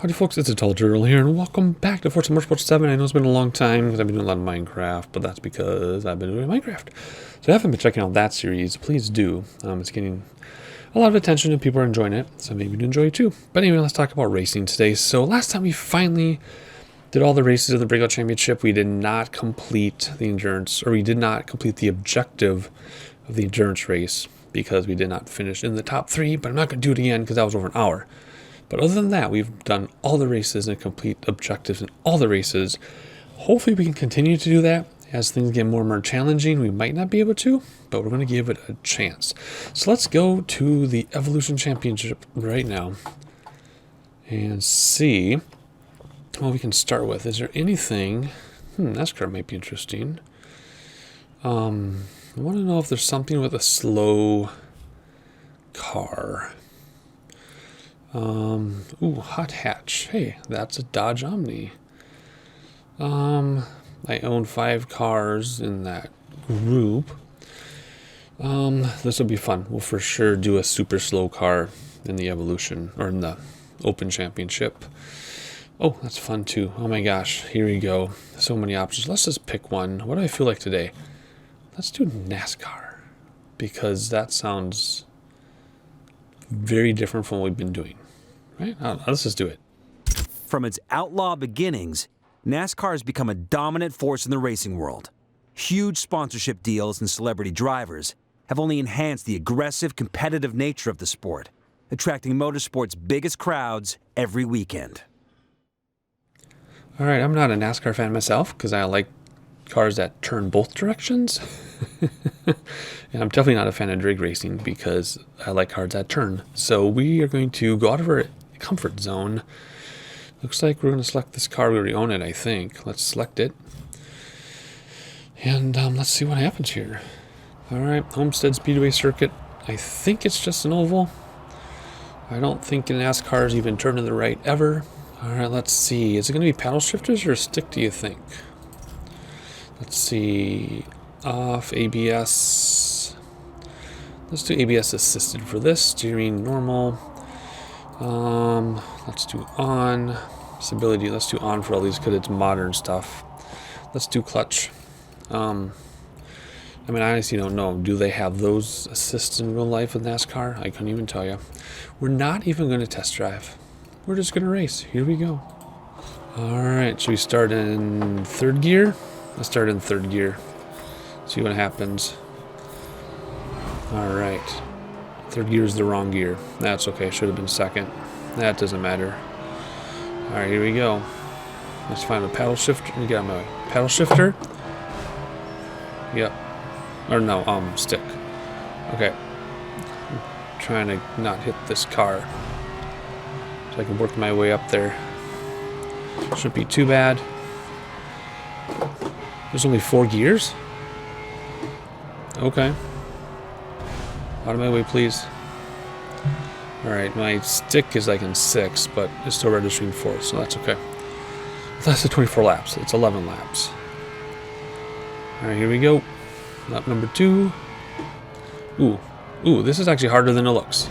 Howdy folks, it's Untitled Chapter here, and welcome back to Forza Motorsport 7. I know it's been a long time because I've been doing a lot of Minecraft, but that's because I've been doing Minecraft. So if you haven't been checking out that series, please do. It's getting a lot of attention and people are enjoying it, so maybe you enjoy it too. But anyway, let's talk about racing today. So last time we finally did all the races of the BRICKYARD Championship. We did not complete the endurance, or we did not complete the objective of the endurance race because we did not finish in the top 3, but I'm not going to do it again because that was over an hour. But other than that, we've done all the races and complete objectives in all the races. Hopefully we can continue to do that. As things get more and more challenging, we might not be able to, but we're going to give it a chance. So let's go to the Evolution Championship right now and see what we can start with. Is there anything... NASCAR might be interesting. I want to know if there's something with a slow car. Hot hatch. Hey, that's a Dodge Omni. I own 5 cars in that group. This will be fun. We'll for sure do a super slow car in the Evolution, or in the Open Championship. Oh, that's fun too. Oh my gosh, here we go. So many options. Let's just pick one. What do I feel like today? Let's do NASCAR, because that sounds very different from what we've been doing. Right? Let's just do it. From its outlaw beginnings, NASCAR has become a dominant force in the racing world. Huge sponsorship deals and celebrity drivers have only enhanced the aggressive, competitive nature of the sport, attracting motorsport's biggest crowds every weekend. All right, I'm not a NASCAR fan myself because I like cars that turn both directions. And I'm definitely not a fan of drag racing because I like cars that turn. So we are going to go out of our comfort zone. Looks like we're going to select this car. We already own it, I think. Let's select it. And let's see what happens here. All right, Homestead Speedway Circuit. I think it's just an oval. I don't think NASCAR's even turn to the right ever. All right, let's see. Is it going to be paddle shifters or a stick, do you think? Let's see. Off, ABS. Let's do ABS assisted for this. Steering normal. Let's do on. Stability, let's do on for all these because it's modern stuff. Let's do clutch. I honestly don't know. Do they have those assists in real life with NASCAR? I couldn't even tell you. We're not even going to test drive. We're just going to race. Here we go. All right, should we start in 3rd gear? Let's start in 3rd gear. See what happens. All right. 3rd gear is the wrong gear. That's okay. Should have been 2nd. That doesn't matter. All right, here we go. Let's find a paddle shifter. Let me get out of my way. Paddle shifter. Yep. Or no, stick. Okay. I'm trying to not hit this car so I can work my way up there. Shouldn't be too bad. There's only 4 gears? Okay. Out of my way, please. Alright, my stick is like in 6, but it's still registering 4, so that's okay. That's the 24 laps. It's 11 laps. Alright, here we go. Lap number 2. Ooh, this is actually harder than it looks.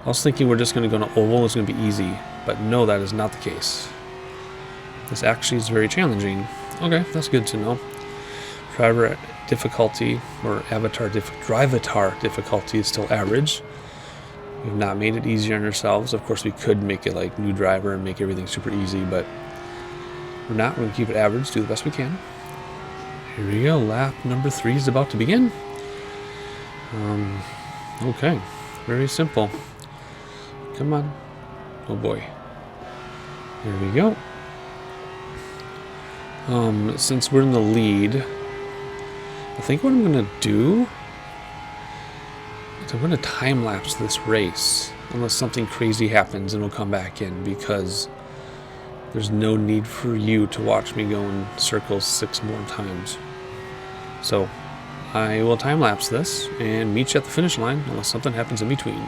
I was thinking we're just going to go to oval, it's going to be easy, but no, that is not the case. This actually is very challenging. Okay, that's good to know. Driver difficulty, or drivatar difficulty is still average. We've not made it easier on ourselves. Of course, we could make it like new driver and make everything super easy, but we're not. We're going to keep it average, do the best we can. Here we go. Lap number 3 is about to begin. Okay, very simple. Come on. Oh boy. Here we go. Since we're in the lead, I think what I'm going to do is I'm going to time-lapse this race unless something crazy happens and we'll come back in, because there's no need for you to watch me go in circles 6 more times. So I will time-lapse this and meet you at the finish line unless something happens in between.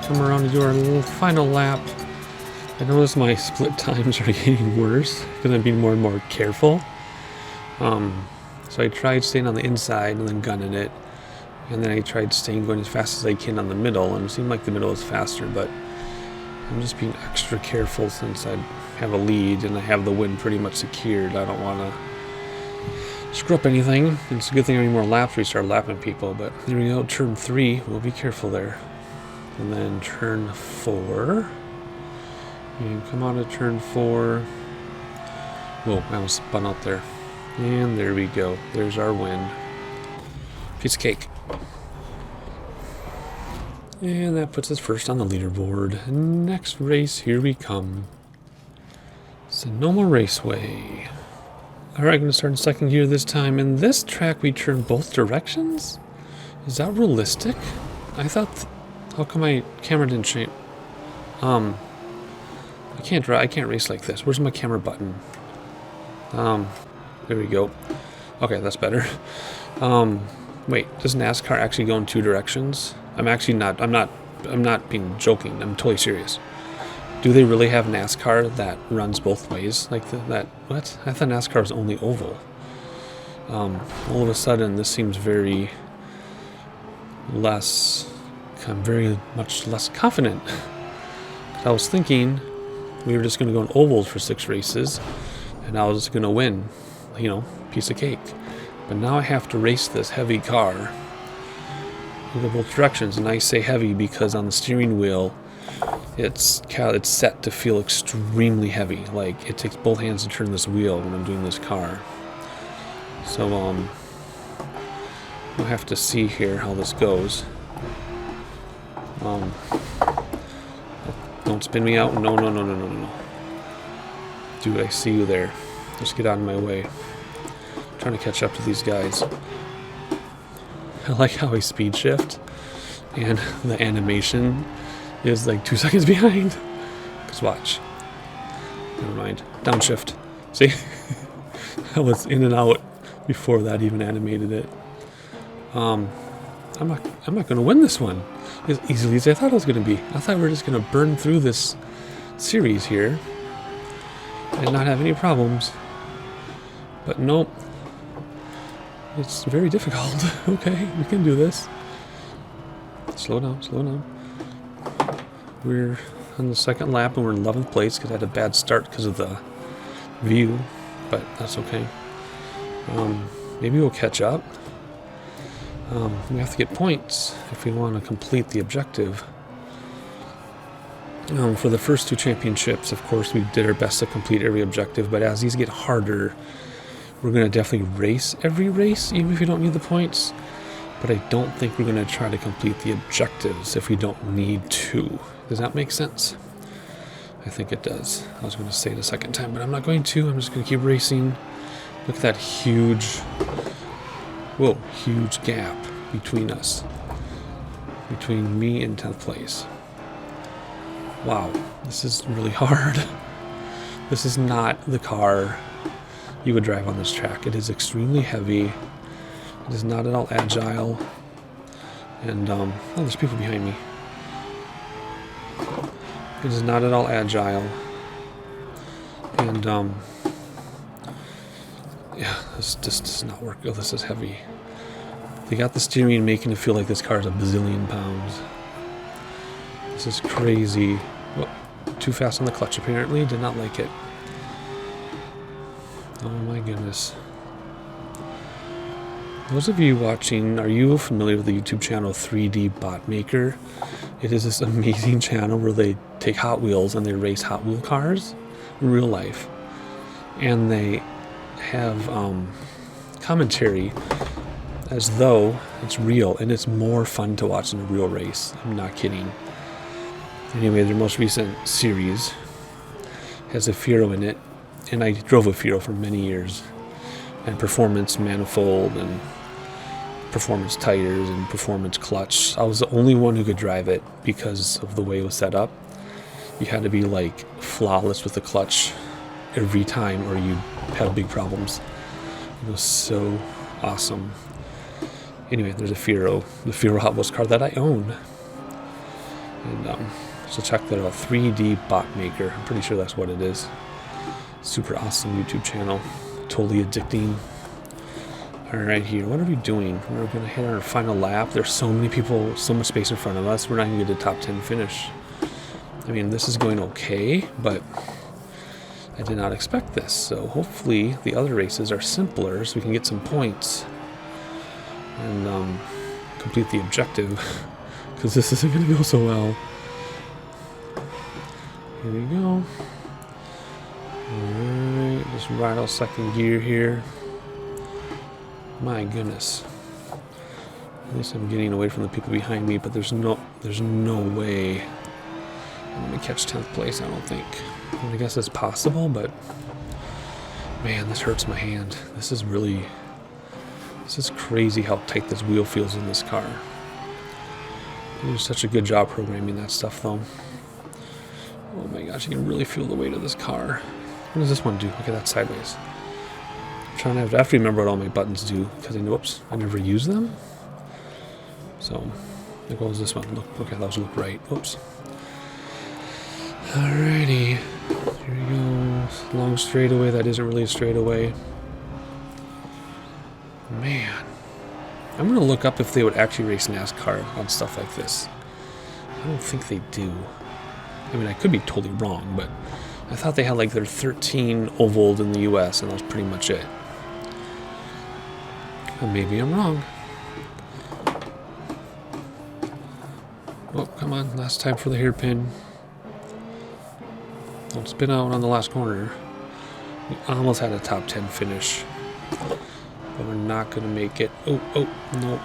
come around to do our little final lap. I notice my split times are getting worse because I'm being more and more careful. So I tried staying on the inside and then gunning it. And then I tried going as fast as I can on the middle, and it seemed like the middle was faster, but I'm just being extra careful since I have a lead and I have the win pretty much secured. I don't want to screw up anything. And it's a good thing any more laps we start lapping people, but here we go, turn 3, we'll be careful there. And then turn 4. And come out of turn 4. Whoa, I almost spun out there. And there we go. There's our win. Piece of cake. And that puts us first on the leaderboard. Next race, here we come. Sonoma Raceway. Alright, going to start in second gear this time. In this track, we turn both directions? Is that realistic? I thought... how come my camera didn't change? I can't race like this. Where's my camera button? There we go. Okay, that's better. Wait, does NASCAR actually go in 2 directions? I'm not being joking. I'm totally serious. Do they really have NASCAR that runs both ways? Like that? What? I thought NASCAR was only oval. All of a sudden, this seems very less. I'm very much less confident. I was thinking we were just going to go in ovals for 6 races, and I was just going to win. You know, piece of cake. But now I have to race this heavy car in both directions, and I say heavy because on the steering wheel it's set to feel extremely heavy. Like it takes both hands to turn this wheel when I'm doing this car. So we'll have to see here how this goes. Don't spin me out. No. Dude, I see you there. Just get out of my way. I'm trying to catch up to these guys. I like how I speed shift and the animation is like 2 seconds behind. Just watch. Never mind. Downshift. See? I was in and out before that even animated it. I'm not gonna win this one as easily as I thought it was gonna be. I thought we were just gonna burn through this series here and not have any problems. But nope. It's very difficult. Okay, we can do this. Slow down. We're on the second lap and we're in 11th place because I had a bad start because of the view, but that's okay. Maybe we'll catch up. We have to get points if we want to complete the objective. For the first 2 championships, of course, we did our best to complete every objective, but as these get harder, we're going to definitely race every race, even if we don't need the points. But I don't think we're going to try to complete the objectives if we don't need to. Does that make sense? I think it does. I was going to say it a second time, but I'm not going to. I'm just going to keep racing. Look at that huge gap between us. Between me and 10th place. Wow, this is really hard. This is not the car you would drive on this track. It is extremely heavy. It is not at all agile. And, oh, there's people behind me. It is not at all agile. And, yeah, this just does not work. Oh, this is heavy. They got the steering making it feel like this car is a bazillion pounds. This is crazy. Whoa, too fast on the clutch, apparently. Did not like it. Oh my goodness. Those of you watching, are you familiar with the YouTube channel 3D Bot Maker? It is this amazing channel where they take Hot Wheels and they race Hot Wheel cars in real life. And they have commentary as though it's real, and it's more fun to watch than a real race. I'm not kidding. Anyway, their most recent series has a Fiero in it, and I drove a Fiero for many years. And performance manifold, and performance tires, and performance clutch. I was the only one who could drive it because of the way it was set up. You had to be like flawless with the clutch every time, or you'd have big problems. It was so awesome. Anyway, there's a Fiero, the Fiero Hot Wheels car that I own. And so check that out, 3D Bot Maker. I'm pretty sure that's what it is. Super awesome YouTube channel. Totally addicting. Alright, here, what are we doing? We're going to hit our final lap. There's so many people, so much space in front of us. We're not going to get a top 10 finish. I mean, this is going okay, but I did not expect this. So hopefully the other races are simpler so we can get some points and complete the objective, because this isn't going to go so well. Here we go. Alright, just ride out second gear here. My goodness. At least I'm getting away from the people behind me, but there's no way I'm going to catch 10th place, I don't think. I guess it's possible, but man, this hurts my hand. This is crazy how tight this wheel feels in this car. They do such a good job programming that stuff, though. Oh my gosh, you can really feel the weight of this car. What does this one do? Look at that sideways. I have to remember what all my buttons do, because whoops, I never use them. So, there goes this one. Look at those look right. Whoops. Alrighty. Here we go. Long straightaway. That isn't really a straightaway. Man. I'm going to look up if they would actually race NASCAR on stuff like this. I don't think they do. I mean, I could be totally wrong, but I thought they had like their 13 ovals in the US, and that was pretty much it. Well, maybe I'm wrong. Oh, come on. Last time for the hairpin. Don't spin out on the last corner. We almost had a top 10 finish, but we're not going to make it. Oh, no.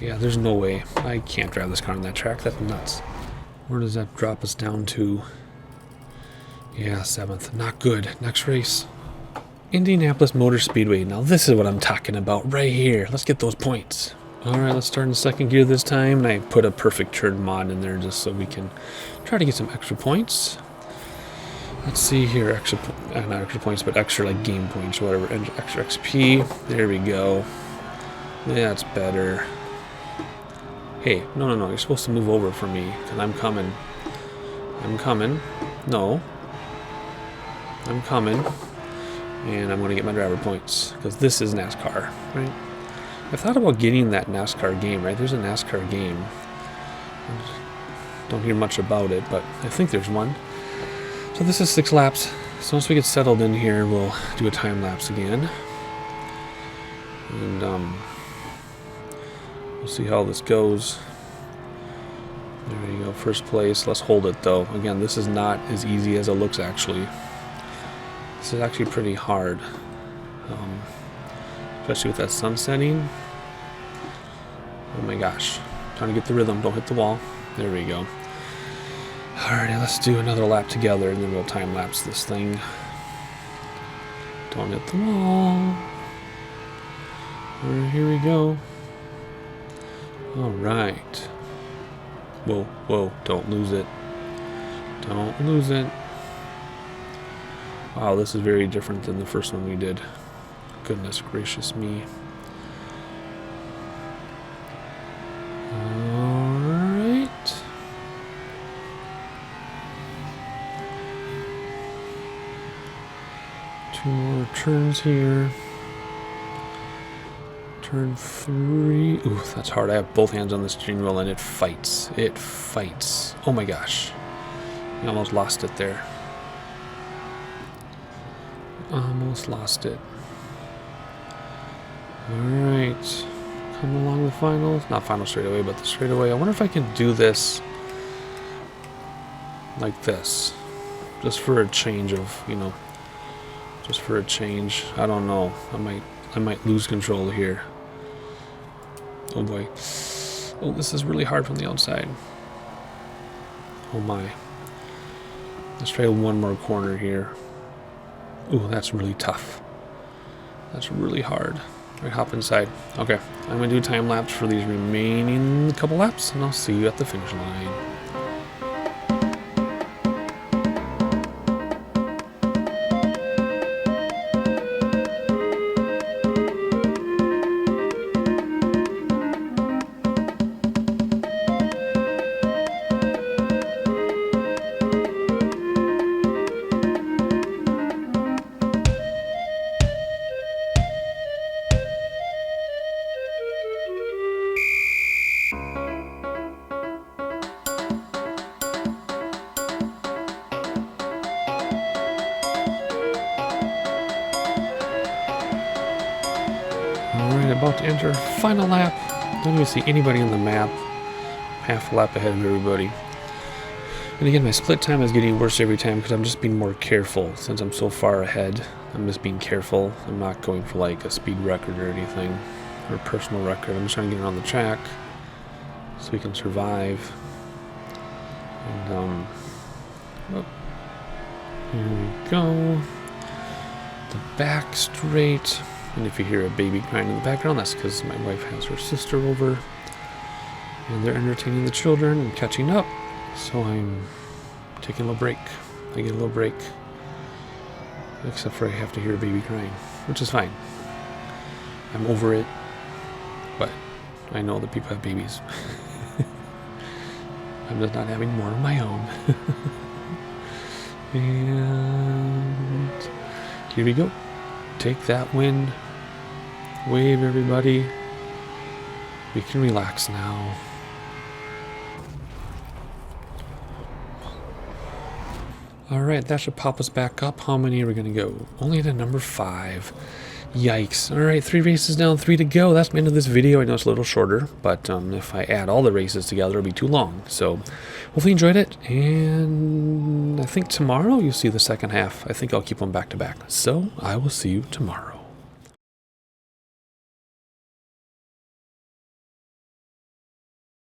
Yeah, there's no way. I can't drive this car on that track. That's nuts. Where does that drop us down to? Yeah, 7th. Not good. Next race. Indianapolis Motor Speedway. Now this is what I'm talking about right here. Let's get those points. Alright, let's start in second gear this time. And I put a perfect turn mod in there just so we can try to get some extra points. Let's see here. Not extra points, but extra like game points or whatever. Extra XP. There we go. Yeah, that's better. Hey, no. You're supposed to move over for me, because I'm coming. No. I'm coming. And I'm going to get my driver points, because this is NASCAR, right? I've thought about getting that NASCAR game, right? There's a NASCAR game. Don't hear much about it, but I think there's one. So this is 6 laps. So once we get settled in here, we'll do a time lapse again. And we'll see how this goes. There you go, first place. Let's hold it, though. Again, this is not as easy as it looks, actually. This is actually pretty hard. Especially with that sun setting. Oh my gosh. Trying to get the rhythm. Don't hit the wall. There we go. Alrighty, let's do another lap together, and then we'll time lapse this thing. Don't hit the wall. Here we go. Alright. Whoa. Don't lose it. Don't lose it. Wow, this is very different than the first one we did. Goodness gracious me. Alright. Two more turns here. Turn 3. Ooh, that's hard. I have both hands on the steering wheel and it fights. It fights. Oh my gosh. I almost lost it there. Almost lost it. Alright. Come along the final. Not final straightaway, but the straightaway. I wonder if I can do this like this. Just for a change of, just for a change. I don't know. I might lose control here. Oh boy. Oh, this is really hard from the outside. Oh my. Let's try one more corner here. Ooh, that's really tough. That's really hard. Alright, hop inside. Okay, I'm going to do time lapse for these remaining couple laps, and I'll see you at the finish line. about to enter final lap. Don't even see anybody on the map. Half a lap ahead of everybody. And again, my split time is getting worse every time because I'm just being more careful. Since I'm so far ahead, I'm just being careful. I'm not going for like a speed record or anything, or a personal record. I'm just trying to get around the track so we can survive. And oh, here we go. The back straight. And if you hear a baby crying in the background, that's because my wife has her sister over. And they're entertaining the children and catching up. So I'm taking a little break. I get a little break. Except for I have to hear a baby crying, which is fine. I'm over it. But I know that people have babies. I'm just not having more of my own. And here we go. Take that win. Wave, everybody. We can relax now. Alright, that should pop us back up. How many are we going to go? Only to number 5. Yikes. Alright, 3 races down, 3 to go. That's the end of this video. I know it's a little shorter, but if I add all the races together, it'll be too long. So, hopefully you enjoyed it, and I think tomorrow you'll see the second half. I think I'll keep them back to back. So, I will see you tomorrow.